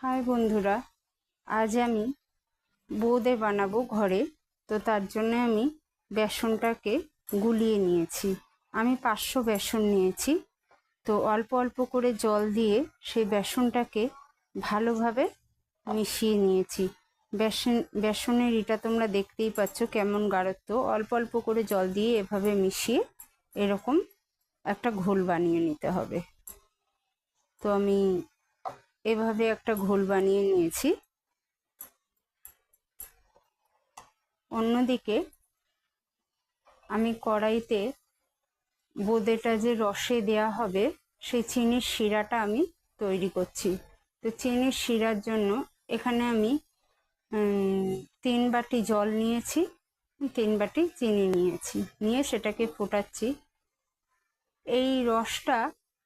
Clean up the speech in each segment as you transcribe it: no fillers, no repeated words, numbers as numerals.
High বন্ধুরা, আজ আমি বোঁদে বানাবো ঘরে। তো তার জন্য আমি বেসনটাকে গুলিয়ে নিয়েছি। আমি 500 বেসন নিয়েছি। তো অল্প অল্প করে জল দিয়ে সেই বেসনটাকে ভালোভাবে মিশিয়ে নিয়েছি। বেসনের এটা তোমরা দেখতেই পাচ্ছ কেমন গাঢ়ত্ব। অল্প অল্প করে জল দিয়ে এভাবে মিশিয়ে এরকম একটা ঘোল বানিয়ে নিতে হবে। তো আমি এভাবে একটা ঘোল বানিয়ে নিয়েছি। অন্যদিকে আমি কড়াইতে বোঁদেটা যে রসে দেয়া হবে সেই চিনির শিরাটা আমি তৈরি করছি। তো চিনির শিরার জন্য এখানে আমি 3 বাটি জল নিয়েছি, 3 বাটি চিনি নিয়েছি, নিয়ে সেটাকে ফোটাচ্ছি। এই রসটা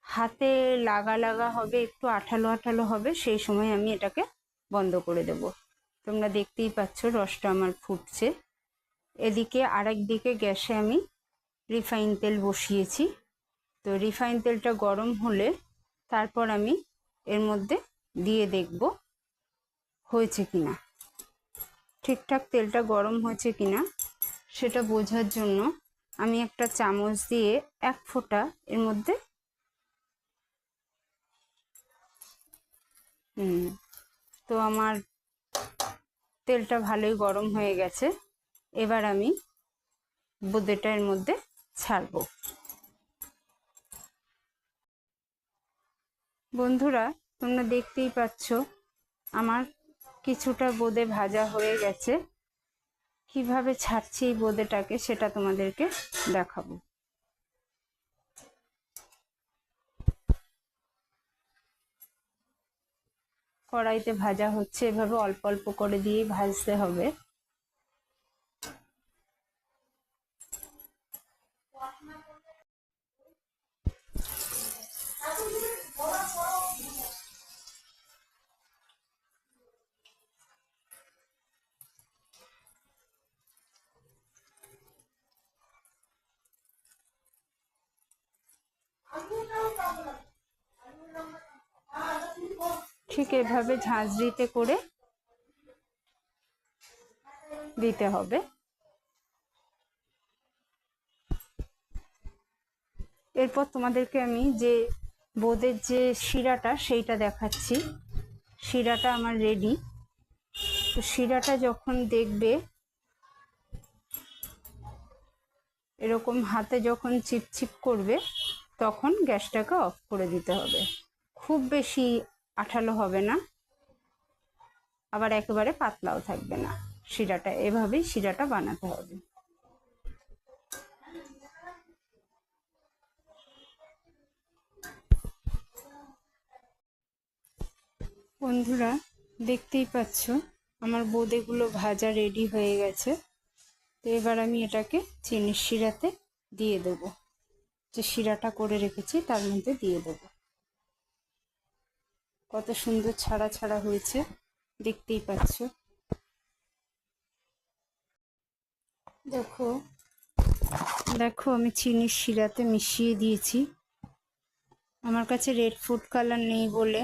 হাতে লাগা লাগা হবে, একটু আঠালো আঠালো হবে, সেই সময় আমি এটাকে বন্ধ করে দেব। তোমরা দেখতেই পাচ্ছ রসটা আমার ফুটছে। এদিকে আরেক দিকে গ্যাসে আমি রিফাইন তেল বসিয়েছি। তো রিফাইন তেলটা গরম হলে তারপর আমি এর মধ্যে দিয়ে দেখব হয়েছে কিনা, ঠিকঠাক তেলটা গরম হয়েছে কিনা সেটা বোঝার জন্য আমি একটা চামচ দিয়ে 1 ফোঁটা এর মধ্যে তো আমার তেলটা ভালোই গরম হয়ে গেছে। এবার আমি বোঁদেটা এর মধ্যে ছাড়বো। বন্ধুরা, তোমরা দেখতেই পাচ্ছ আমার কিছুটা বোঁদে ভাজা হয়ে গেছে। কিভাবে ছাড়ছি এই বোঁদেটাকে সেটা তোমাদেরকে দেখাবো। কড়াইতে ভাজা হচ্ছে, এভাবে অল্প অল্প করে দিয়ে ভাজতে হবে। ঠিক এভাবে ঝাঁঝরিতে করে দিতে হবে। এরপর তোমাদেরকে আমি যে বোঁদের যে শিরাটা সেইটা দেখাচ্ছি। শিরাটা আমার রেডি। তো শিরাটা যখন দেখবে এরকম হাতে যখন চিপচিপ করবে তখন গ্যাসটাকে অফ করে দিতে হবে। খুব বেশি আঠালো হবে না, আবার একেবারে পাতলাও থাকবে না। শিরাটা এভাবেই শিরাটা বানাতে হবে। বন্ধুরা, দেখতেই পাচ্ছ আমার বোঁদেগুলো ভাজা রেডি হয়ে গেছে। তো এবার আমি এটাকে চিনির শিরাতে দিয়ে দেব। যে শিরাটা করে রেখেছি তার মধ্যে দিয়ে দেব। কত সুন্দর ছাড়া ছাড়া হয়েছে দেখতেই পাচ্ছ। দেখো দেখো আমি চিনির শিরাতে মিশিয়ে দিয়েছি। আমার কাছে রেড ফুড কালার নেই বলে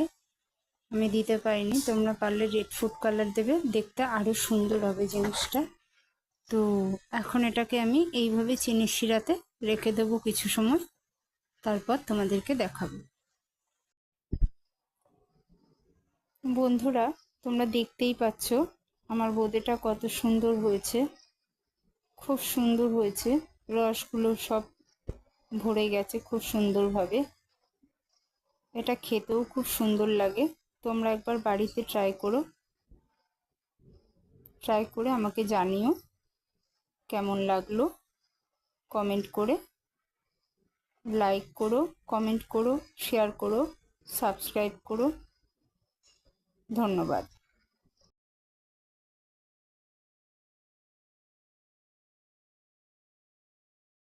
আমি দিতে পারিনি। তোমরা পারলে রেড ফুড কালার দেবে, দেখতে আরো সুন্দর হবে জিনিসটা। তো এখন এটাকে আমি এইভাবে চিনির শিরাতে রেখে দেবো কিছু সময়, তারপর তোমাদেরকে দেখাবো। বন্ধুরা, তোমরা দেখতেই পাচ্ছ আমার বোঁদেটা কত সুন্দর হয়েছে, খুব সুন্দর হয়েছে। রসগুলো সব ভরে গেছে খুব সুন্দরভাবে। এটা খেতেও খুব সুন্দর লাগে। তোমরা একবার বাড়িতে ট্রাই করে আমাকে জানিও কেমন লাগলো। কমেন্ট করে, লাইক করো, কমেন্ট করো, শেয়ার করো, সাবস্ক্রাইব করো। ধন্যবাদ।